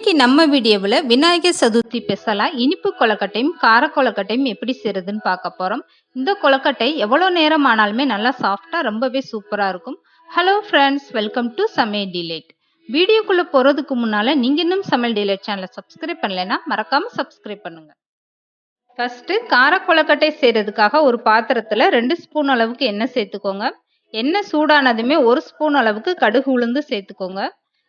இன்னைக்கு நம்ம வீடியோவில் விநாயகர் சதுர்த்தி ஸ்பெஷலா இனிப்பு கொழுக்கட்டையும் கார கொழுக்கட்டையும் எப்படி செய்யறதுன்னு பார்க்க போறோம். இந்த கொழுக்கட்டை எவ்வளவு நேரம் ஆனாலுமே நல்லா சாஃப்டா ரொம்பவே சூப்பரா இருக்கும். ஹலோ ஃப்ரெண்ட்ஸ், வெல்கம் டு சமையல் டிலைட். வீடியோக்குள்ள போறதுக்கு முன்னால நீங்க இன்னும் சமையல் டிலைட் சேனலை சப்ஸ்கிரைப் பண்ணலைன்னா மறக்காம சப்ஸ்கிரைப் பண்ணுங்க. ஃபர்ஸ்ட் கார கொழுக்கட்டை செய்யறதுக்காக ஒரு பாத்திரத்துல 2 ஸ்பூன் அளவுக்கு எண்ணெய் சேர்த்துக்கோங்க. எண்ணெய் சூடானதுமே 1 ஸ்பூன் அளவுக்கு கடுகு உளுந்து சேர்த்துக்கோங்க.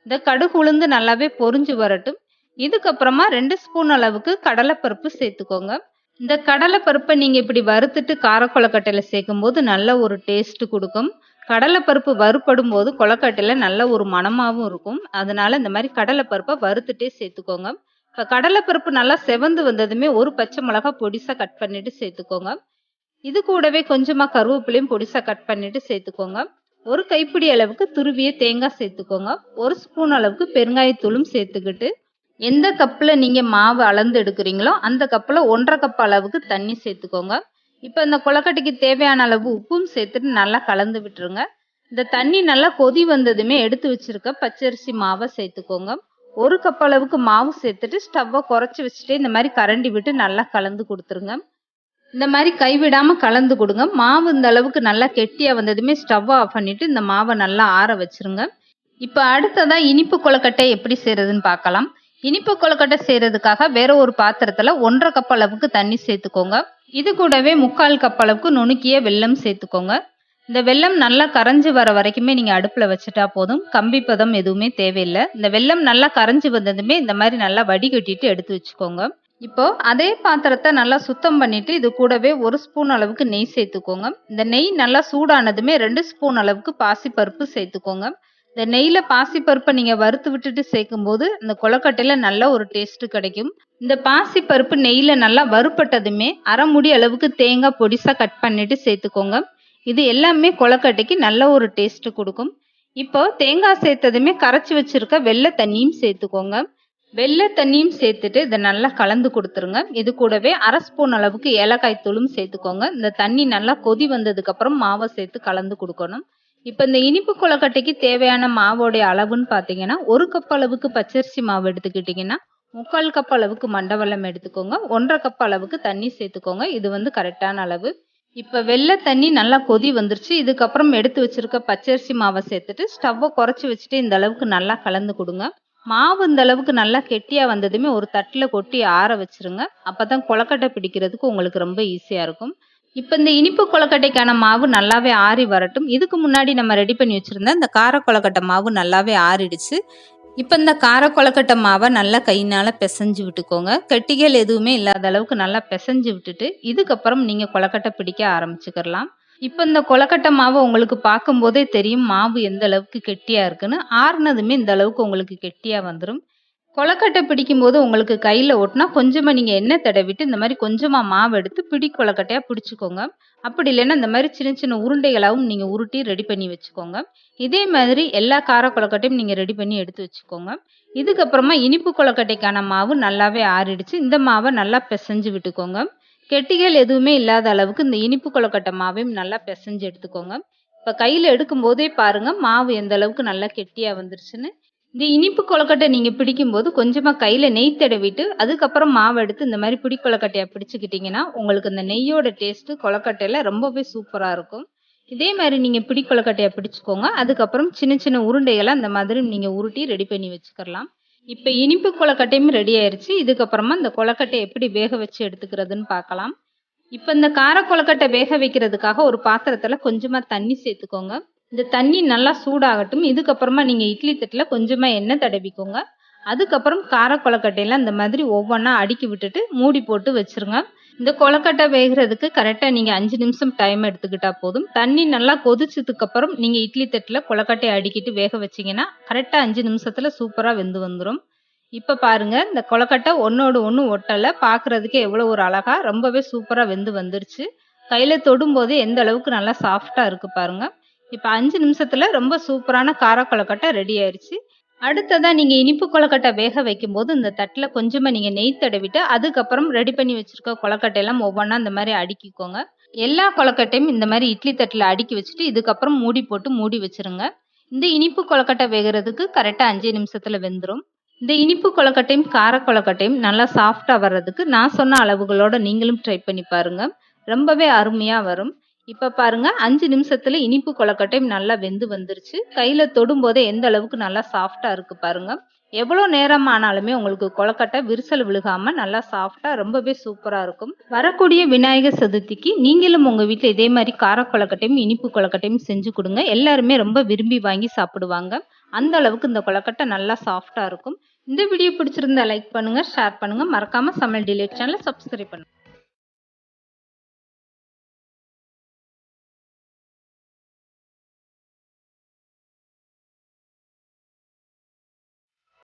இந்த கடுகு உளுந்து நல்லாவே பொரிஞ்சு வரட்டும். இதுக்கப்புறமா 2 ஸ்பூன் அளவுக்கு கடலைப்பருப்பு சேர்த்துக்கோங்க. இந்த கடலைப்பருப்பை நீங்க இப்படி வறுத்துட்டு கார கொழுக்கட்டையில சேர்க்கும் போது நல்ல ஒரு டேஸ்ட் கொடுக்கும். கடலைப்பருப்பு வறுப்படும் போது கொழுக்கட்டையில நல்ல ஒரு மணமாவும் இருக்கும். அதனால இந்த மாதிரி கடலைப்பருப்பை வறுத்துட்டே சேர்த்துக்கோங்க. இப்ப கடலைப்பருப்பு நல்லா செவந்து வந்ததுமே ஒரு பச்சை மிளகாய் பொடிசா கட் பண்ணிட்டு சேர்த்துக்கோங்க. இது கூடவே கொஞ்சமா கருவேப்பிலையும் பொடிசா கட் பண்ணிட்டு சேர்த்துக்கோங்க. ஒரு கைப்பிடி அளவுக்கு துருவிய தேங்காய் சேர்த்துக்கோங்க. 1 ஸ்பூன் அளவுக்கு பெருங்காயத்தூளும் சேர்த்துக்கிட்டு எந்த கப்பில் நீங்க மாவு அளந்து எடுக்கிறீங்களோ அந்த கப்பில் 1.5 கப் அளவுக்கு தண்ணி சேர்த்துக்கோங்க. இப்போ இந்த கொழுக்கட்டைக்கு தேவையான அளவு உப்பும் சேர்த்துட்டு நல்லா கலந்து விட்டுருங்க. இந்த தண்ணி நல்லா கொதி வந்ததுமே எடுத்து வச்சிருக்க பச்சரிசி மாவை சேர்த்துக்கோங்க. 1 கப் அளவுக்கு மாவு சேர்த்துட்டு ஸ்டவ்வை குறைச்சி வச்சுட்டு இந்த மாதிரி கரண்டி விட்டு நல்லா கலந்து கொடுத்துருங்க. இந்த மாதிரி கைவிடாம கலந்து கொடுங்க. மாவு இந்த அளவுக்கு நல்லா கெட்டியா வந்ததுமே ஸ்டவ் ஆஃப் பண்ணிட்டு இந்த மாவை நல்லா ஆற வச்சிருங்க. இப்போ அடுத்ததா இனிப்பு கொழுக்கட்டை எப்படி செய்யறதுன்னு பார்க்கலாம். இனிப்பு கொழுக்கட்டை செய்யறதுக்காக வேற ஒரு பாத்திரத்துல 1.5 கப் அளவுக்கு தண்ணி சேர்த்துக்கோங்க. இது கூடவே 3/4 கப் அளவுக்கு நுணுக்கிய வெல்லம் சேர்த்துக்கோங்க. இந்த வெல்லம் நல்லா கரைஞ்சு வர வரைக்குமே நீங்க அடுப்புல வச்சுட்டா போதும். கம்பி பதம் எதுவுமே தேவையில்லை. இந்த வெல்லம் நல்லா கரைஞ்சு வந்ததுமே இந்த மாதிரி நல்லா வடிகட்டிட்டு எடுத்து வச்சுக்கோங்க. இப்போ அதே பாத்திரத்தை நல்லா சுத்தம் பண்ணிட்டு இது கூடவே 1 ஸ்பூன் அளவுக்கு நெய் சேர்த்துக்கோங்க. இந்த நெய் நல்லா சூடானதுமே 2 ஸ்பூன் அளவுக்கு பாசிப்பருப்பு சேர்த்துக்கோங்க. இந்த நெய்ல பாசிப்பருப்பை நீங்க வறுத்து விட்டுட்டு சேர்க்கும் போது இந்த கொழுக்கட்டையில நல்ல ஒரு டேஸ்ட் கிடைக்கும். இந்த பாசிப்பருப்பு நெய்ல நல்லா வறுப்பட்டதுமே 1/2 மூடி அளவுக்கு தேங்காய் பொடிசா கட் பண்ணிட்டு சேர்த்துக்கோங்க. இது எல்லாமே கொழுக்கட்டைக்கு நல்ல ஒரு டேஸ்ட் கொடுக்கும். இப்போ தேங்காய் சேர்த்ததுமே கரைச்சி வச்சிருக்க வெள்ளை தண்ணியும் சேர்த்துக்கோங்க. வெள்ளை தண்ணியும் சேர்த்துட்டு இதை நல்லா கலந்து கொடுத்துருங்க. இது கூடவே 1/2 ஸ்பூன் அளவுக்கு ஏலக்காய் தூளும் சேர்த்துக்கோங்க. இந்த தண்ணி நல்லா கொதி வந்ததுக்கு அப்புறம் மாவை சேர்த்து கலந்து கொடுக்கணும். இப்போ இந்த இனிப்பு கொழுக்கட்டைக்கு தேவையான மாவோடைய அளவுன்னு பார்த்தீங்கன்னா 1 கப் அளவுக்கு பச்சரிசி மாவு எடுத்துக்கிட்டிங்கன்னா 3/4 கப் அளவுக்கு மண்டவெல்லம் எடுத்துக்கோங்க. 1.5 கப் அளவுக்கு தண்ணி சேர்த்துக்கோங்க. இது கரெக்டான அளவு. இப்போ வெள்ளை தண்ணி நல்லா கொதி வந்துருச்சு. இதுக்கப்புறம் எடுத்து வச்சிருக்க பச்சரிசி மாவை சேர்த்துட்டு ஸ்டவ்வை குறைச்சி வச்சுட்டு இந்த அளவுக்கு நல்லா கலந்து கொடுங்க. மாவு இந்த அளவுக்கு நல்லா கெட்டியா வந்ததுமே ஒரு தட்டுல கொட்டி ஆற வச்சிருங்க. அப்பதான் கொழுக்கட்டை பிடிக்கிறதுக்கு உங்களுக்கு ரொம்ப ஈஸியா இருக்கும். இப்ப இந்த இனிப்பு கொழுக்கட்டைக்கான மாவு நல்லாவே ஆறி வரட்டும். இதுக்கு முன்னாடி நம்ம ரெடி பண்ணி வச்சிருந்த இந்த கார கொழுக்கட்டை மாவு நல்லாவே ஆறிடுச்சு. இப்ப இந்த கார கொழுக்கட்டை மாவை நல்லா கையினால பிசைஞ்சு விட்டுக்கோங்க. கெட்டிகள் எதுவுமே இல்லாத அளவுக்கு நல்லா பிசைஞ்சு விட்டுட்டு இதுக்கப்புறம் நீங்க கொழுக்கட்டை பிடிக்க ஆரம்பிச்சுக்கலாம். இப்ப இந்த கொழுக்கட்டை மாவு உங்களுக்கு பார்க்கும் போதே தெரியும் மாவு எந்த அளவுக்கு கெட்டியா இருக்குன்னு. ஆறுனதுமே இந்த அளவுக்கு உங்களுக்கு கெட்டியா வந்துடும். கொழுக்கட்டை பிடிக்கும் போது உங்களுக்கு கையில ஒட்டினா கொஞ்சமா நீங்க எண்ணெய் தடவிட்டு இந்த மாதிரி கொஞ்சமா மாவு எடுத்து பிடி கொழுக்கட்டையா பிடிச்சுக்கோங்க. அப்படி இல்லைன்னா இந்த மாதிரி சின்ன சின்ன உருண்டைகளாகவும் நீங்க உருட்டி ரெடி பண்ணி வச்சுக்கோங்க. இதே மாதிரி எல்லா கார கொழுக்கட்டையும் நீங்க ரெடி பண்ணி எடுத்து வச்சுக்கோங்க. இதுக்கப்புறமா இனிப்பு கொழுக்கட்டைக்கான மாவு நல்லாவே ஆறிடுச்சு. இந்த மாவை நல்லா பிசைஞ்சு விட்டுக்கோங்க. கெட்டிகள் எதுவுமே இல்லாத அளவுக்கு இந்த இனிப்பு கொழுக்கட்டை மாவையும் நல்லா பிசைஞ்சு எடுத்துக்கோங்க. இப்போ கையில் எடுக்கும் போதே பாருங்க மாவு எந்த அளவுக்கு நல்லா கெட்டியா வந்துருச்சுன்னு. இந்த இனிப்பு கொழுக்கட்டை நீங்க பிடிக்கும் போது கொஞ்சமா கையில நெய் தடவிட்டு அதுக்கப்புறம் மாவு எடுத்து இந்த மாதிரி பிடி கொழுக்கட்டையா பிடிச்சுக்கிட்டீங்கன்னா உங்களுக்கு இந்த நெய்யோட டேஸ்ட் கொழுக்கட்டையில ரொம்பவே சூப்பரா இருக்கும். இதே மாதிரி நீங்க பிடி கொழுக்கட்டையா பிடிச்சுக்கோங்க. அதுக்கப்புறம் சின்ன சின்ன உருண்டைகளை அந்த மாதிரி நீங்க உருட்டி ரெடி பண்ணி வச்சுக்கலாம். இப்ப இனிப்பு கொழுக்கட்டையும் ரெடி ஆயிருச்சு. இதுக்கப்புறமா இந்த கொழுக்கட்டை எப்படி வேக வச்சு எடுத்துக்கிறதுன்னு பார்க்கலாம். இப்ப இந்த கார கொழுக்கட்டை வேக வைக்கிறதுக்காக ஒரு பாத்திரத்துல கொஞ்சமா தண்ணி சேர்த்துக்கோங்க. இந்த தண்ணி நல்லா சூடாகட்டும். இதுக்கப்புறமா நீங்க இட்லி தட்டுல கொஞ்சமா எண்ணெய் தடவிக்கோங்க. அதுக்கப்புறம் கார கொழுக்கட்டையெல்லாம் இந்த மாதிரி ஒவ்வொன்றா அடுக்கி விட்டுட்டு மூடி போட்டு வச்சிருங்க. இந்த கொழுக்கட்டை வேகிறதுக்கு கரெக்டா நீங்க 5 நிமிஷம் டைம் எடுத்துக்கிட்டா போதும். தண்ணி நல்லா கொதிச்சதுக்கு அப்புறம் நீங்க இட்லி தட்டுல கொழுக்கட்டையை அடுக்கிட்டு வேக வச்சீங்கன்னா கரெக்டா 5 நிமிஷத்துல சூப்பரா வெந்து வந்துடும். இப்ப பாருங்க இந்த கொழுக்கட்டை ஒன்னோடு ஒண்ணு ஒட்டல. பாக்குறதுக்கு எவ்வளவு ஒரு அழகா ரொம்பவே சூப்பரா வெந்து வந்துருச்சு. கையில தொடும் போதே எந்த அளவுக்கு நல்லா சாஃப்டா இருக்கு பாருங்க. இப்ப 5 நிமிஷத்துல ரொம்ப சூப்பரான கார கொழுக்கட்டை ரெடி ஆயிருச்சு. அடுத்ததா நீங்க இனிப்பு கொழுக்கட்டை வேக வைக்கும் போது இந்த தட்டுல கொஞ்சமா நீங்க நெய் தடவிட்டு அதுக்கப்புறம் ரெடி பண்ணி வச்சிருக்க கொழுக்கட்டை எல்லாம் ஒவ்வொன்றா இந்த மாதிரி அடுக்கிக்கோங்க. எல்லா கொழுக்கட்டையும் இந்த மாதிரி இட்லி தட்டுல அடுக்கி வச்சுட்டு இதுக்கப்புறம் மூடி போட்டு மூடி வச்சிருங்க. இந்த இனிப்பு கொழுக்கட்டை வேகிறதுக்கு கரெக்டா 5 நிமிஷத்துல வெந்துடும். இந்த இனிப்பு கொழுக்கட்டையும் கார கொழுக்கட்டையும் நல்லா சாஃப்டா வர்றதுக்கு நான் சொன்ன அளவுகளோட நீங்களும் ட்ரை பண்ணி பாருங்க. ரொம்பவே அருமையா வரும். இப்ப பாருங்க 5 நிமிஷத்துல இனிப்பு கொழுக்கட்டையும் நல்லா வெந்து வந்துருச்சு. கையில தொடும்போதே எந்த அளவுக்கு நல்லா சாஃப்டா இருக்கு பாருங்க. எவ்வளோ நேரம் ஆனாலுமே உங்களுக்கு கொழுக்கட்டை விரிசல் விழுகாம நல்லா சாஃப்டா ரொம்பவே சூப்பரா இருக்கும். வரக்கூடிய விநாயகர் சதுர்த்திக்கு நீங்களும் உங்க வீட்ல இதே மாதிரி கார கொழுக்கட்டையும் இனிப்பு கொழுக்கட்டையும் செஞ்சு கொடுங்க. எல்லாருமே ரொம்ப விரும்பி வாங்கி சாப்பிடுவாங்க. அந்த அளவுக்கு இந்த கொழுக்கட்டை நல்லா சாஃப்டா இருக்கும். இந்த வீடியோ பிடிச்சிருந்தா லைக் பண்ணுங்க, ஷேர் பண்ணுங்க, மறக்காம சமையல் டிலேட் சேனலை சப்ஸ்கிரைப் பண்ணுங்க.